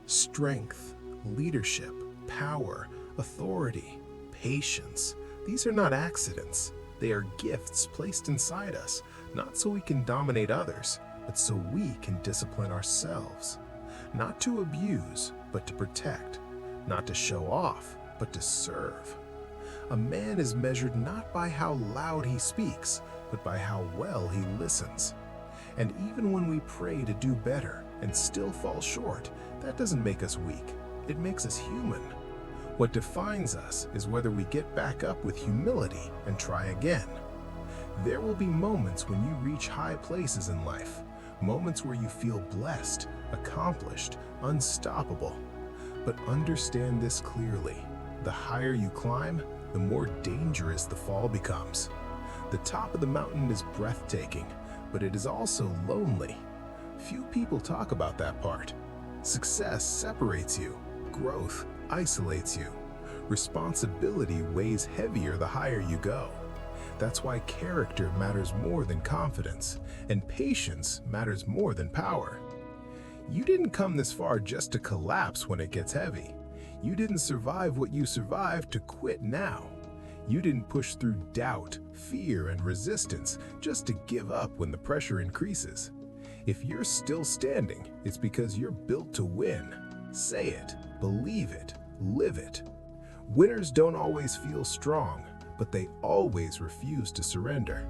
Strength, leadership, power, authority, patience. These are not accidents. They are gifts placed inside us, not so we can dominate others, but so we can discipline ourselves. Not to abuse, but to protect. Not to show off, but to serve. A man is measured not by how loud he speaks, but by how well he listens. And even when we pray to do better and still fall short, that doesn't make us weak. It makes us human. What defines us is whether we get back up with humility and try again. There will be moments when you reach high places in life, moments where you feel blessed, accomplished, unstoppable. But understand this clearly. The higher you climb, the more dangerous the fall becomes. The top of the mountain is breathtaking, but it is also lonely. Few people talk about that part. Success separates you. Growth isolates you. Responsibility weighs heavier the higher you go. That's why character matters more than confidence, and patience matters more than power. You didn't come this far just to collapse when it gets heavy. You didn't survive what you survived to quit now. You didn't push through doubt, fear, and resistance just to give up when the pressure increases. If you're still standing, it's because you're built to win. Say it, believe it, live it. Winners don't always feel strong, but they always refuse to surrender.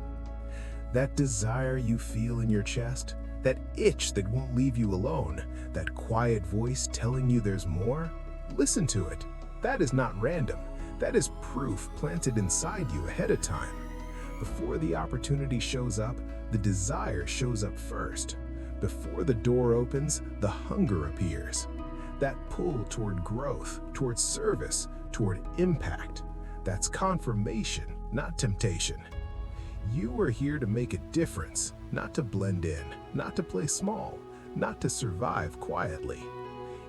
That desire you feel in your chest, that itch that won't leave you alone, that quiet voice telling you there's more, listen to it. That is not random. That is proof planted inside you ahead of time. Before the opportunity shows up, the desire shows up first. Before the door opens, the hunger appears. That pull toward growth, toward service, toward impact. That's confirmation, not temptation. You are here to make a difference, not to blend in, not to play small, not to survive quietly.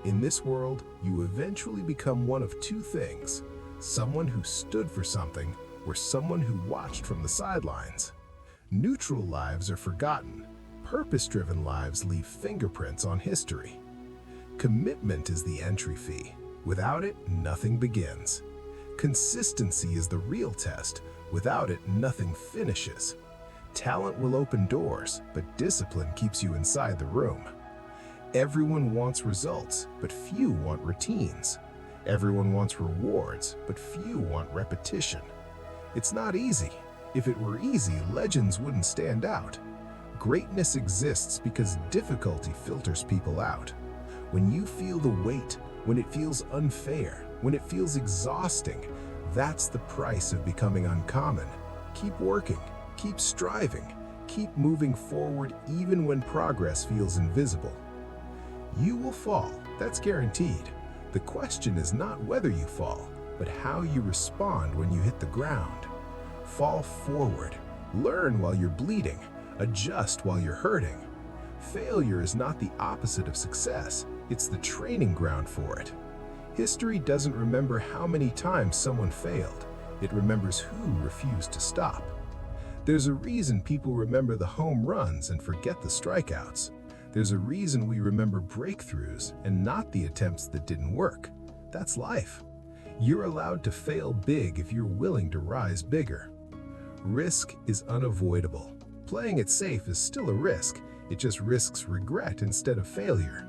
In this world, you eventually become one of two things: someone who stood for something, or someone who watched from the sidelines. Neutral lives are forgotten. Purpose-driven lives leave fingerprints on history. Commitment is the entry fee. Without it, nothing begins. Consistency is the real test. Without it, nothing finishes. Talent will open doors, but discipline keeps you inside the room. Everyone wants results, but few want routines. Everyone wants rewards, but few want repetition. It's not easy. If it were easy, legends wouldn't stand out. Greatness exists because difficulty filters people out. When you feel the weight, when it feels unfair, when it feels exhausting, that's the price of becoming uncommon. Keep working, keep striving, keep moving forward even when progress feels invisible. You will fall, that's guaranteed. The question is not whether you fall, but how you respond when you hit the ground. Fall forward, learn while you're bleeding, adjust while you're hurting. Failure is not the opposite of success, it's the training ground for it. History doesn't remember how many times someone failed, it remembers who refused to stop. There's a reason people remember the home runs and forget the strikeouts. There's a reason we remember breakthroughs and not the attempts that didn't work. That's life. You're allowed to fail big if you're willing to rise bigger. Risk is unavoidable. Playing it safe is still a risk. It just risks regret instead of failure.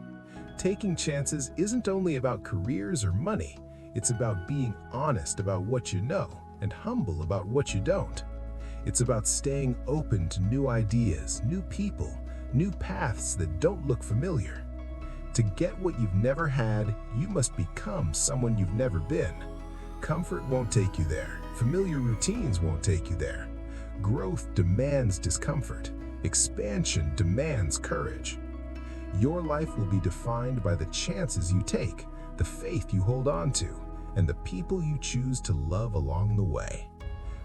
Taking chances isn't only about careers or money. It's about being honest about what you know and humble about what you don't. It's about staying open to new ideas, new people, new paths that don't look familiar. To get what you've never had, you must become someone you've never been. Comfort won't take you there. Familiar routines won't take you there. Growth demands discomfort. Expansion demands courage. Your life will be defined by the chances you take, the faith you hold on to, and the people you choose to love along the way.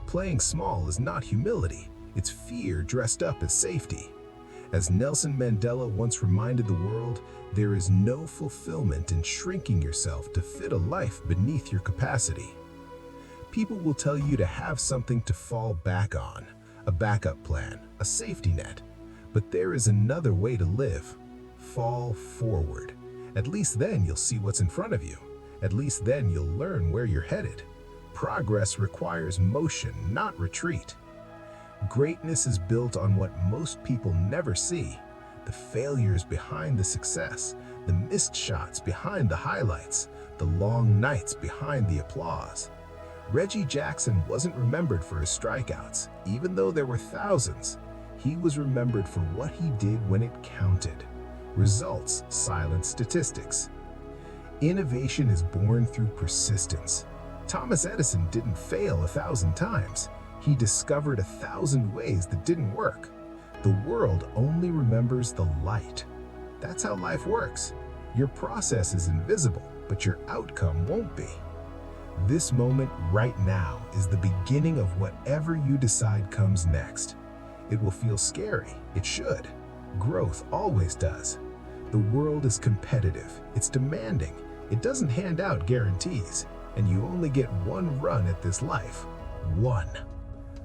Playing small is not humility, it's fear dressed up as safety. As Nelson Mandela once reminded the world, there is no fulfillment in shrinking yourself to fit a life beneath your capacity. People will tell you to have something to fall back on, a backup plan, a safety net. But there is another way to live. Fall forward. At least then you'll see what's in front of you. At least then you'll learn where you're headed. Progress requires motion, not retreat. Greatness is built on what most people never see: the failures behind the success, the missed shots behind the highlights, the long nights behind the applause. Reggie Jackson wasn't remembered for his strikeouts, even though there were thousands. He was remembered for what he did when it counted. Results silence statistics. Innovation is born through persistence. Thomas Edison didn't fail 1,000 times. He discovered 1,000 ways that didn't work. The world only remembers the light. That's how life works. Your process is invisible, but your outcome won't be. This moment right now is the beginning of whatever you decide comes next. It will feel scary. It should. Growth always does. The world is competitive. It's demanding. It doesn't hand out guarantees, and you only get one run at this life. One.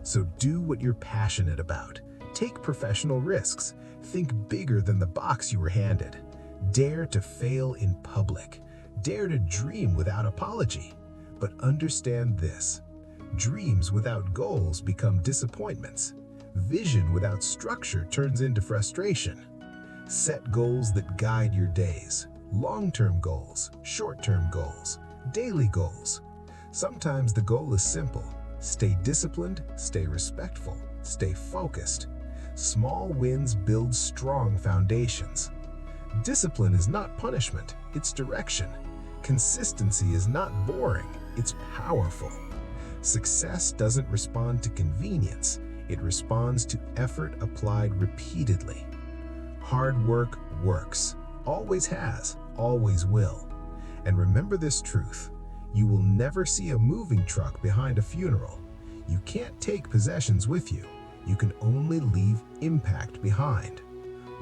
So do what you're passionate about. Take professional risks. Think bigger than the box you were handed. Dare to fail in public. Dare to dream without apology. But understand this: dreams without goals become disappointments. Vision without structure turns into frustration. Set goals that guide your days. Long-term goals, short-term goals, daily goals. Sometimes the goal is simple. Stay disciplined, stay respectful, stay focused. Small wins build strong foundations. Discipline is not punishment, it's direction. Consistency is not boring, it's powerful. Success doesn't respond to convenience, it responds to effort applied repeatedly. Hard work works, always has, always will. And remember this truth: you will never see a moving truck behind a funeral. You can't take possessions with you. You can only leave impact behind.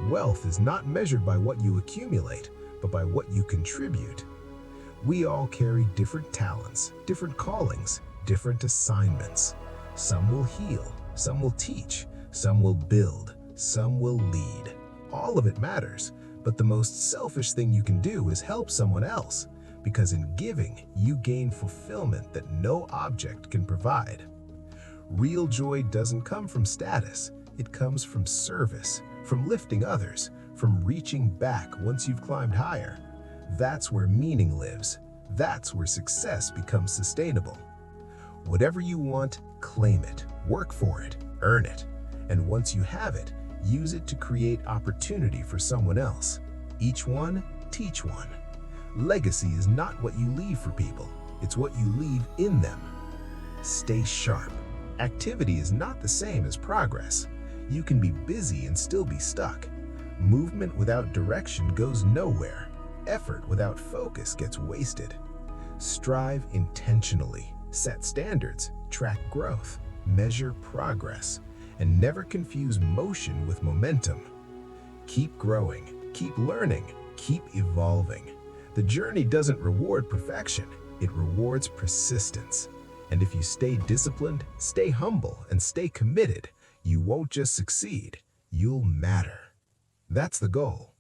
Wealth is not measured by what you accumulate, but by what you contribute. We all carry different talents, different callings, different assignments. Some will heal, some will teach, some will build, some will lead. All of it matters, but the most selfish thing you can do is help someone else, because in giving, you gain fulfillment that no object can provide. Real joy doesn't come from status, it comes from service, from lifting others, from reaching back once you've climbed higher. That's where meaning lives. That's where success becomes sustainable. Whatever you want, claim it, work for it, earn it. And once you have it, use it to create opportunity for someone else. Each one, teach one. Legacy is not what you leave for people, it's what you leave in them. Stay sharp. Activity is not the same as progress. You can be busy and still be stuck. Movement without direction goes nowhere. Effort without focus gets wasted. Strive intentionally, set standards, track growth, measure progress, and never confuse motion with momentum. Keep growing, keep learning, keep evolving. The journey doesn't reward perfection, it rewards persistence. And if you stay disciplined, stay humble, and stay committed, you won't just succeed, you'll matter. That's the goal.